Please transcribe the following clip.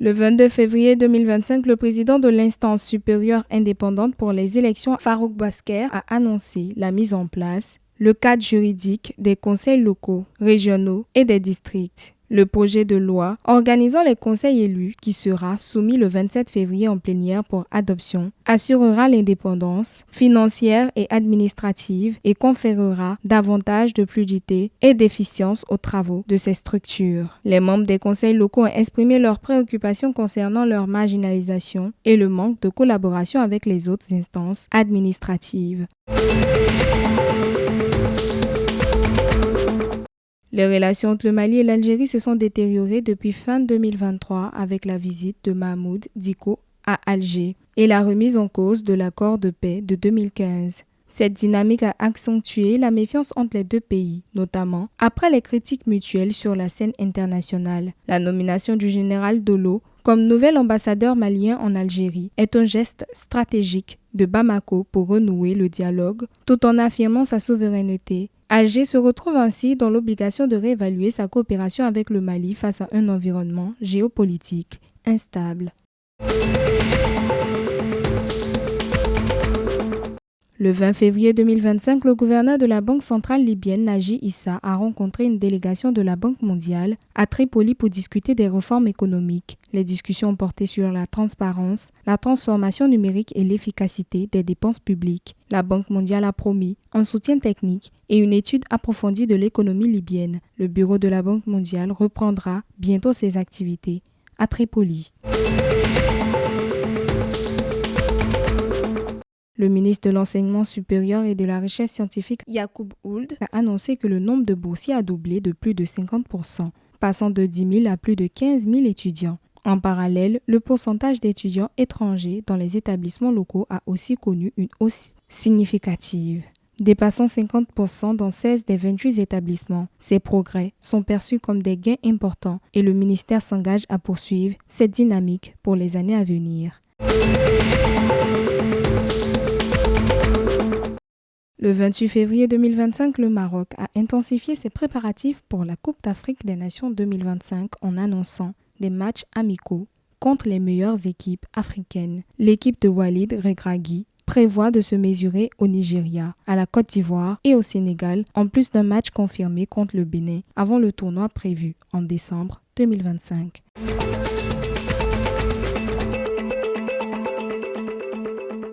Le 22 février 2025, le président de l'instance supérieure indépendante pour les élections, Farouk Basker, a annoncé la mise en place le cadre juridique des conseils locaux, régionaux et des districts. Le projet de loi organisant les conseils élus, qui sera soumis le 27 février en plénière pour adoption, assurera l'indépendance financière et administrative et conférera davantage de fluidité et d'efficience aux travaux de ces structures. Les membres des conseils locaux ont exprimé leurs préoccupations concernant leur marginalisation et le manque de collaboration avec les autres instances administratives. Les relations entre le Mali et l'Algérie se sont détériorées depuis fin 2023 avec la visite de Mahmoud Dicko à Alger et la remise en cause de l'accord de paix de 2015. Cette dynamique a accentué la méfiance entre les deux pays, notamment après les critiques mutuelles sur la scène internationale. La nomination du général Dolo comme nouvel ambassadeur malien en Algérie est un geste stratégique de Bamako pour renouer le dialogue tout en affirmant sa souveraineté. Alger se retrouve ainsi dans l'obligation de réévaluer sa coopération avec le Mali face à un environnement géopolitique instable. Le 20 février 2025, le gouverneur de la Banque centrale libyenne, Naji Issa, a rencontré une délégation de la Banque mondiale à Tripoli pour discuter des réformes économiques. Les discussions ont porté sur la transparence, la transformation numérique et l'efficacité des dépenses publiques. La Banque mondiale a promis un soutien technique et une étude approfondie de l'économie libyenne. Le bureau de la Banque mondiale reprendra bientôt ses activités à Tripoli. Le ministre de l'Enseignement supérieur et de la Recherche scientifique, Yacoub Ould, a annoncé que le nombre de boursiers a doublé de plus de 50%, passant de 10 000 à plus de 15 000 étudiants. En parallèle, le pourcentage d'étudiants étrangers dans les établissements locaux a aussi connu une hausse significative, dépassant 50% dans 16 des 28 établissements. Ces progrès sont perçus comme des gains importants et le ministère s'engage à poursuivre cette dynamique pour les années à venir. Le 28 février 2025, le Maroc a intensifié ses préparatifs pour la Coupe d'Afrique des Nations 2025 en annonçant des matchs amicaux contre les meilleures équipes africaines. L'équipe de Walid Regragui prévoit de se mesurer au Nigeria, à la Côte d'Ivoire et au Sénégal, en plus d'un match confirmé contre le Bénin avant le tournoi prévu en décembre 2025.